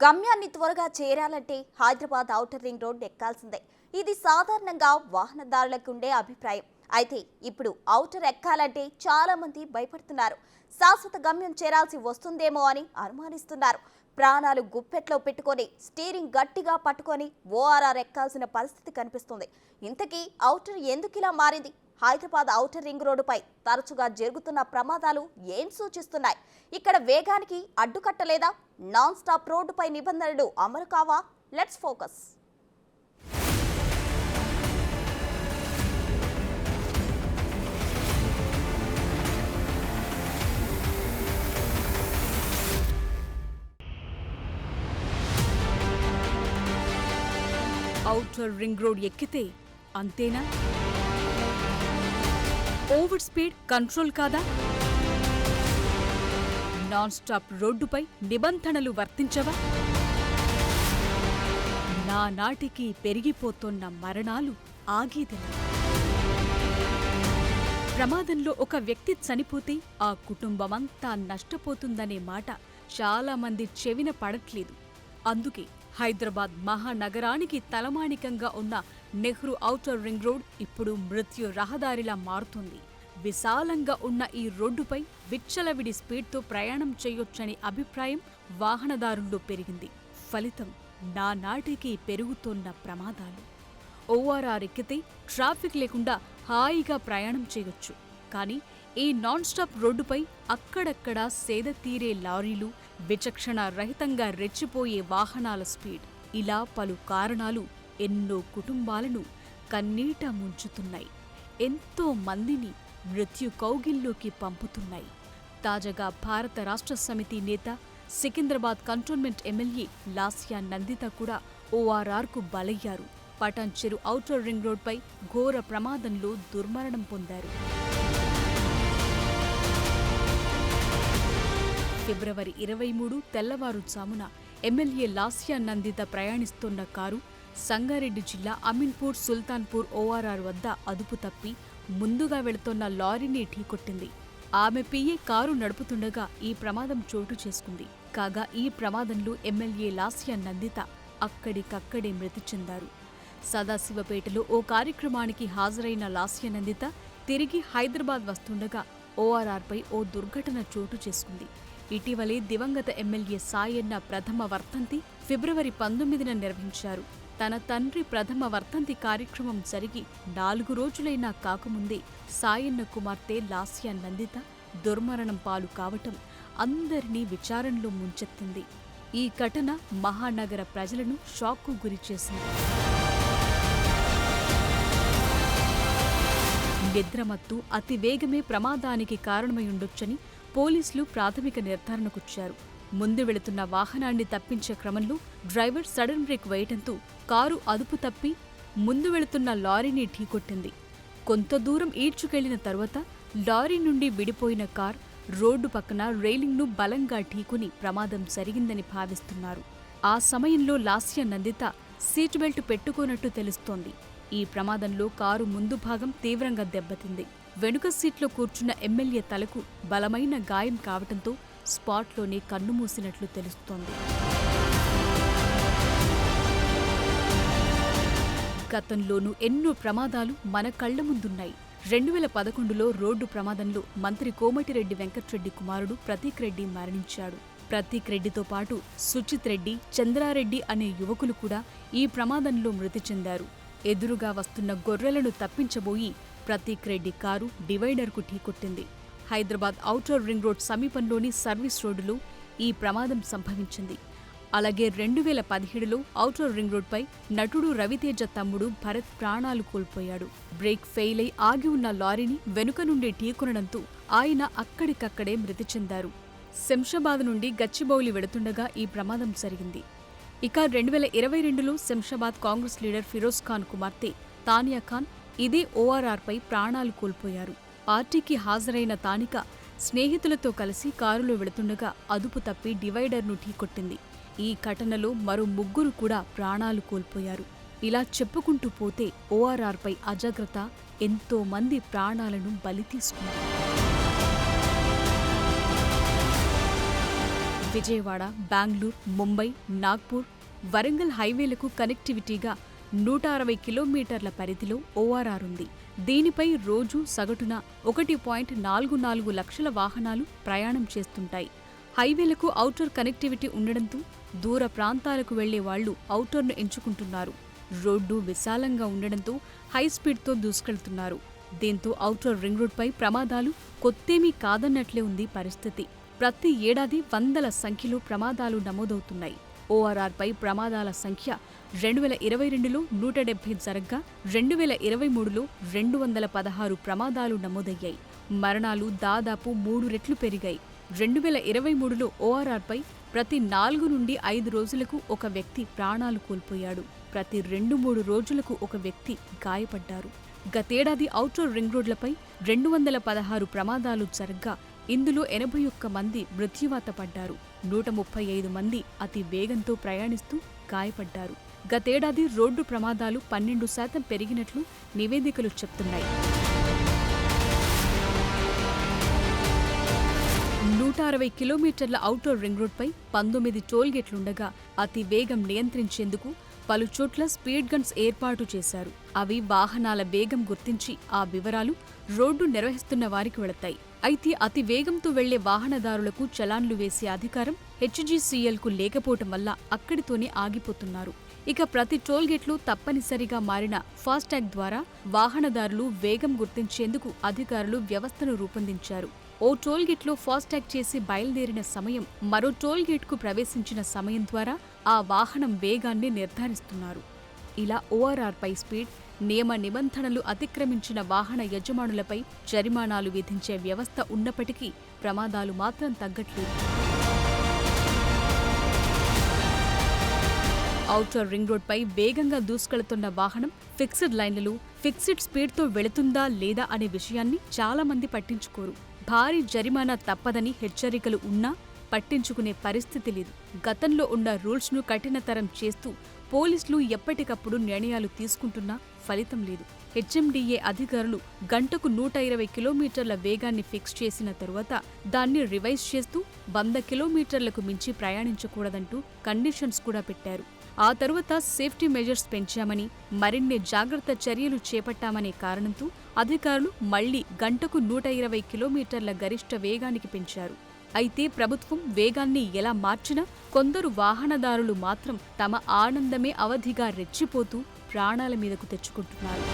గమ్యాన్ని త్వరగా చేరాలంటే హైదరాబాద్ ఔటర్ రింగ్ రోడ్ ఎక్కాల్సిందే. ఇది సాధారణంగా వాహనదారులకు ఉండే అభిప్రాయం. అయితే ఇప్పుడు ఔటర్ ఎక్కాలంటే చాలా మంది భయపడుతున్నారు. శాశ్వత గమ్యం చేరాల్సి వస్తుందేమో అని అనుమానిస్తున్నారు. ప్రాణాలు గుప్పెట్లో పెట్టుకొని స్టీరింగ్ గట్టిగా పట్టుకొని ఓఆర్ఆర్ ఎక్కాల్సిన పరిస్థితి కనిపిస్తుంది. ఇంతకీ ఔటర్ ఎందుకిలా మారింది? హైదరాబాద్ ఔటర్ రింగ్ రోడ్డుపై తరచుగా జరుగుతున్న ప్రమాదాలు ఏం సూచిస్తున్నాయి? ఇక్కడ వేగానికి అడ్డుకట్టలేదా? నాన్ స్టాప్ రోడ్డుపై నిబంధనలు అమలు కావా? Let's focus. Outer ring road ఎక్కితే అంతేనా? ఓవర్ స్పీడ్ కంట్రోల్ కాదా? నాన్ స్టాప్ రోడ్డుపై నిబంధనలు వర్తించవా? నానాటికి పెరిగిపోతున్న మరణాలు ఆగేదిలా. ప్రమాదంలో ఒక వ్యక్తి చనిపోతే ఆ కుటుంబమంతా నష్టపోతుందనే మాట చాలా మంది చెవిన పడట్లేదు. అందుకే హైదరాబాద్ మహానగరానికి తలమానికంగా ఉన్న నెహ్రూ ఔటర్ రింగ్ రోడ్ ఇప్పుడు మృత్యు రహదారిలా మారుతుంది. విశాలంగా ఉన్న ఈ రోడ్డుపై విచ్చలవిడి స్పీడ్తో ప్రయాణం చేయొచ్చనే అభిప్రాయం వాహనదారుల్లో పెరిగింది. ఫలితం నానాటికి పెరుగుతున్న ప్రమాదాలు. ఓఆర్ఆర్ ఎక్కితే ట్రాఫిక్ లేకుండా హాయిగా ప్రయాణం చేయొచ్చు. కానీ ఈ నాన్ స్టాప్ రోడ్డుపై అక్కడక్కడా సేద తీరే లారీలు, విచక్షణ రహితంగా రెచ్చిపోయే వాహనాల స్పీడ్, ఇలా పలు కారణాలు ఎన్నో కుటుంబాలను కన్నీట ముంచుతున్నాయి. ఎంతో మందిని మృత్యు కౌగిల్లోకి పంపుతున్నాయి. తాజాగా భారత రాష్ట్ర సమితి నేత, సికింద్రాబాద్ కంటోన్మెంట్ ఎమ్మెల్యే లాస్యా నందిత కూడా ఓఆర్ఆర్కు బలయ్యారు. పటాన్ చెరు ఔటర్ రింగ్ రోడ్పై ఘోర ప్రమాదంలో దుర్మరణం పొందారు. ఫిబ్రవరి 23 తెల్లవారుజామున ఎమ్మెల్యే లాస్యా నందిత ప్రయాణిస్తున్న కారు సంగారెడ్డి జిల్లా అమీన్పూర్ సుల్తాన్పూర్ ఓఆర్ఆర్ వద్ద అదుపు తప్పి ముందుగా వెళుతోన్న లారీని ఢీకొట్టింది. ఆమె పిఏ కారు నడుపుతుండగా ఈ ప్రమాదం చోటు చేసుకుంది. కాగా ఈ ప్రమాదంలో ఎమ్మెల్యే లాస్యా నందిత అక్కడికక్కడే మృతి చెందారు. సదాశివపేటలో ఓ కార్యక్రమానికి హాజరైన లాస్యా నందిత తిరిగి హైదరాబాద్ వస్తుండగా ఓఆర్ఆర్పై ఓ దుర్ఘటన చోటు చేసుకుంది. ఇటీవలే దివంగత ఎమ్మెల్యే సాయన్న ప్రథమ వర్ధంతి ఫిబ్రవరి 19న నిర్వహించారు. తన తండ్రి ప్రథమ వర్ధంతి కార్యక్రమం జరిగి 4 రోజులైనా కాకముందే సాయన్న కుమార్తె లాస్యా నందిత దుర్మరణం పాలు కావటం అందరినీ విచారంలో ముంచెత్తింది. ఈ ఘటన మహానగర ప్రజలను షాక్కు గురిచేసింది. నిద్రమత్తు, అతివేగమే ప్రమాదానికి కారణమై ఉండొచ్చని పోలీసులు ప్రాథమిక నిర్ధారణకొచ్చారు. ముందు వెళుతున్న వాహనాన్ని తప్పించే క్రమంలో డ్రైవర్ సడన్ బ్రేక్ వేయటంతో కారు అదుపు తప్పి ముందు వెళుతున్న లారీని ఢీకొట్టింది. కొంత దూరం ఈడ్చుకెళ్లిన తరువాత లారీ నుండి విడిపోయిన కార్ రోడ్డు పక్కన రైలింగ్ను బలంగా ఢీకొని ప్రమాదం జరిగిందని భావిస్తున్నారు. ఆ సమయంలో లాస్యా నందిత సీట్ బెల్ట్ పెట్టుకోనట్టు తెలుస్తోంది. ఈ ప్రమాదంలో కారు ముందు భాగం తీవ్రంగా దెబ్బతింది. వెనుక సీట్లో కూర్చున్న ఎమ్మెల్యే తలకు బలమైన గాయం కావటంతో స్పాట్లోనే కన్నుమూసినట్లు తెలుస్తోంది. గతంలోనూ ఎన్నో ప్రమాదాలు మన కళ్ల ముందున్నాయి. 2011లో రోడ్డు ప్రమాదంలో మంత్రి కోమటిరెడ్డి వెంకట్రెడ్డి కుమారుడు ప్రతీక్ రెడ్డి మరణించాడు. ప్రతీక్ రెడ్డితో పాటు సుచిత్ రెడ్డి, చంద్రారెడ్డి అనే యువకులు కూడా ఈ ప్రమాదంలో మృతి చెందారు. ఎదురుగా వస్తున్న గొర్రెలను తప్పించబోయి ప్రతీక్ రెడ్డి కారు డివైడర్కు ఢీకొట్టింది. హైదరాబాద్ ఔటర్ రింగ్ రోడ్ సమీపంలోని సర్వీస్ రోడ్డులో ఈ ప్రమాదం సంభవించింది. అలాగే 2017లో ఔటర్ రింగ్ రోడ్పై నటుడు రవితేజ తమ్ముడు భరత్ ప్రాణాలు కోల్పోయాడు. బ్రేక్ ఫెయిల్ అయి ఆగి ఉన్న లారీని వెనుక నుండి ఢీకొనడంతో ఆయన అక్కడికక్కడే మృతి చెందారు. శంషాబాద్ నుండి గచ్చిబౌలి వెడుతుండగా ఈ ప్రమాదం జరిగింది. ఇక 2022లో శంషాబాద్ కాంగ్రెస్ లీడర్ ఫిరోజ్ ఖాన్ కుమార్తె తానియా ఖాన్ ఇదే ఓఆర్ఆర్పై ప్రాణాలు కోల్పోయారు. పార్టీకి హాజరైన తానిక స్నేహితులతో కలిసి కారులో వెళుతుండగా అదుపు తప్పి డివైడర్ను ఢీకొట్టింది. ఈ ఘటనలో మరో 3 కూడా ప్రాణాలు కోల్పోయారు. ఇలా చెప్పుకుంటూ పోతే ఓఆర్ఆర్పై అజాగ్రత్త ఎంతో మంది ప్రాణాలను బలి తీసుకున్నారు. విజయవాడ, బెంగళూరు, ముంబై, నాగ్పూర్, వరంగల్ హైవేలకు కనెక్టివిటీగా 160 కిలోమీటర్ల పరిధిలో ఓఆర్ఆర్ ఉంది. దీనిపై రోజు సగటున 1.44 లక్షల వాహనాలు ప్రయాణం చేస్తుంటాయి. హైవేలకు ఔటర్ కనెక్టివిటీ ఉండడంతో దూర ప్రాంతాలకు వెళ్లే వాళ్లు ఔటర్ను ఎంచుకుంటున్నారు. రోడ్డు విశాలంగా ఉండడంతో హైస్పీడ్తో దూసుకెళ్తున్నారు. దీంతో ఔటర్ రింగ్ రోడ్పై ప్రమాదాలు కొత్తేమీ కాదన్నట్లే ఉంది పరిస్థితి. ప్రతి ఏడాది వందల సంఖ్యలో ప్రమాదాలు నమోదవుతున్నాయి. ఓఆర్ఆర్పై ప్రమాదాల సంఖ్య 2022లో 170 జరగ్గా 2023లో 216 ప్రమాదాలు నమోదయ్యాయి. మరణాలు దాదాపు 3 రెట్లు పెరిగాయి. 2023లో ఓఆర్ఆర్పై ప్రతి 4 నుండి 5 రోజులకు ఒక వ్యక్తి ప్రాణాలు కోల్పోయాడు. ప్రతి 2-3 రోజులకు ఒక వ్యక్తి గాయపడ్డారు. గతేడాది ఔటర్ రింగ్ రోడ్లపై 216 ప్రమాదాలు జరగ్గా ఇందులో 81 మంది మృత్యువాత పడ్డారు. 135 మంది అతి వేగంతో ప్రయాణిస్తూ గాయపడ్డారు. గతేడాది రోడ్డు ప్రమాదాలు 12% పెరిగినట్లు నివేదికలు చెప్తున్నాయి. 160 కిలోమీటర్ల ఔటర్ రింగ్ రోడ్పై 19 టోల్గేట్లుండగా అతి వేగం నియంత్రించేందుకు పలుచోట్ల స్పీడ్ గన్స్ ఏర్పాటు చేశారు. అవి వాహనాల వేగం గుర్తించి ఆ వివరాలు రోడ్డు నిర్వహిస్తున్న వారికి వెళతాయి. అయితే అతి వేగంతో వెళ్లే వాహనదారులకు చలాన్లు వేసే అధికారం హెచ్జీసీఎల్కు లేకపోవటం వల్ల అక్కడితోనే ఆగిపోతున్నారు. ఇక ప్రతి టోల్గేట్లు తప్పనిసరిగా మారిన ఫాస్టాగ్ ద్వారా వాహనదారులు వేగం గుర్తించేందుకు అధికారులు వ్యవస్థను రూపొందించారు. ఓ టోల్గేట్లో ఫాస్టాగ్ చేసి బయలుదేరిన సమయం, మరో టోల్గేట్కు ప్రవేశించిన సమయం ద్వారా ఆ వాహనం వేగాన్ని నిర్ధారిస్తున్నారు. ఇలా ఓఆర్ఆర్పై స్పీడ్, నియమ నిబంధనలు అతిక్రమించిన వాహన యజమానులపై జరిమానాలు విధించే వ్యవస్థ ఉన్నప్పటికీ ప్రమాదాలు మాత్రం తగ్గట్లేదు. ఔటర్ రింగ్ రోడ్పై వేగంగా దూసుకెళ్తున్న వాహనం ఫిక్స్డ్ లైన్లలో ఫిక్స్డ్ స్పీడ్తో వెళుతుందా లేదా అనే విషయాన్ని చాలా మంది పట్టించుకోరు. భారీ జరిమానా తప్పదని హెచ్చరికలు ఉన్నా పట్టించుకునే పరిస్థితి లేదు. గతంలో ఉన్న రూల్స్ను కఠినతరం చేస్తూ పోలీసులు ఎప్పటికప్పుడు నిర్ణయాలు తీసుకుంటున్నా ఫలితం లేదు. హెచ్ఎండిఏ అధికారులు గంటకు 120 కిలోమీటర్ల వేగాన్ని ఫిక్స్ చేసిన తరువాత దాన్ని రివైజ్ చేస్తూ 100 కిలోమీటర్లకు మించి ప్రయాణించకూడదంటూ కండిషన్స్ కూడా పెట్టారు. ఆ తరువాత సేఫ్టీ మెజర్స్ పెంచామని, మరిన్ని జాగ్రత్త చర్యలు చేపట్టామనే కారణంతో అధికారులు మళ్లీ గంటకు 120 కిలోమీటర్ల గరిష్ట వేగానికి పెంచారు. అయితే ప్రభుత్వం వేగాన్ని ఎలా మార్చినా కొందరు వాహనదారులు మాత్రం తమ ఆనందమే అవధిగా రెచ్చిపోతూ ప్రాణాల మీదకు తెచ్చుకుంటున్నారు.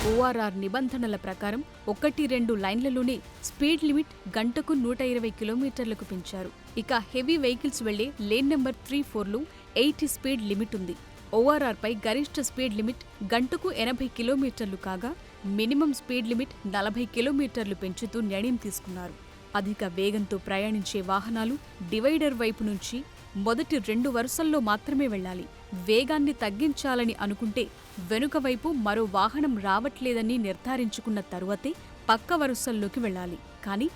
ఓఆర్ఆర్ నిబంధనల ప్రకారం 1-2 లైన్లలోనే స్పీడ్ లిమిట్ గంటకు 120 కిలోమీటర్లకు పెంచారు. ఇక హెవీ వెహికల్స్ వెళ్లే లేన్ నెంబర్ 3-4లో 80 స్పీడ్ లిమిట్ ఉంది. ఓఆర్ఆర్పై గరిష్ట స్పీడ్ లిమిట్ గంటకు 80 కిలోమీటర్లు కాగా మినిమం స్పీడ్ లిమిట్ 40 కిలోమీటర్లు పెంచుతూ నిర్ణయం తీసుకున్నారు. అధిక వేగంతో ప్రయాణించే వాహనాలు డివైడర్ వైపు నుంచి మొదటి 2 వరుసల్లో మాత్రమే వెళ్లాలి. వేగాన్ని తగ్గించాలని అనుకుంటే వెనుక వైపు మరో వాహనం రావట్లేదని నిర్ధారించుకున్న తరువాతే పక్క వరుసల్లోకి వెళ్లాలి. కానీ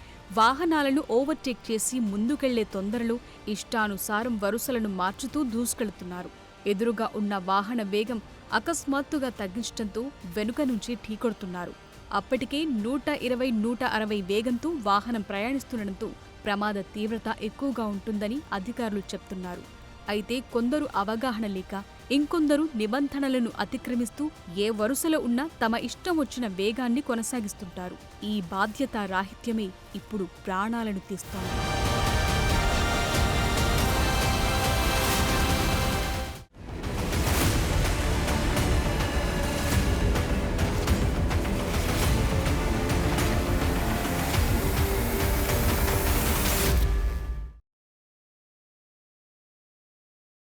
వాహనాలను ఓవర్టేక్ చేసి ముందుకెళ్లే తొందరలో ఇష్టానుసారం వరుసలను మార్చుతూ దూసుకెళ్తున్నారు. ఎదురుగా ఉన్న వాహన వేగం అకస్మాత్తుగా తగ్గించడంతో వెనుక నుంచి ఢీకొడుతున్నారు. అప్పటికే 120-160 వేగంతో వాహనం ప్రయాణిస్తుండటంతో ప్రమాద తీవ్రత ఎక్కువగా ఉంటుందని అధికారులు చెప్తున్నారు. అయితే కొందరు అవగాహన లేక, ఇంకొందరు నిబంధనలను అతిక్రమిస్తూ ఏ వరుసలో ఉన్నా తమ ఇష్టం వచ్చిన వేగాన్ని కొనసాగిస్తుంటారు. ఈ బాధ్యతారాహిత్యమే ఇప్పుడు ప్రాణాలను తీస్తోంది.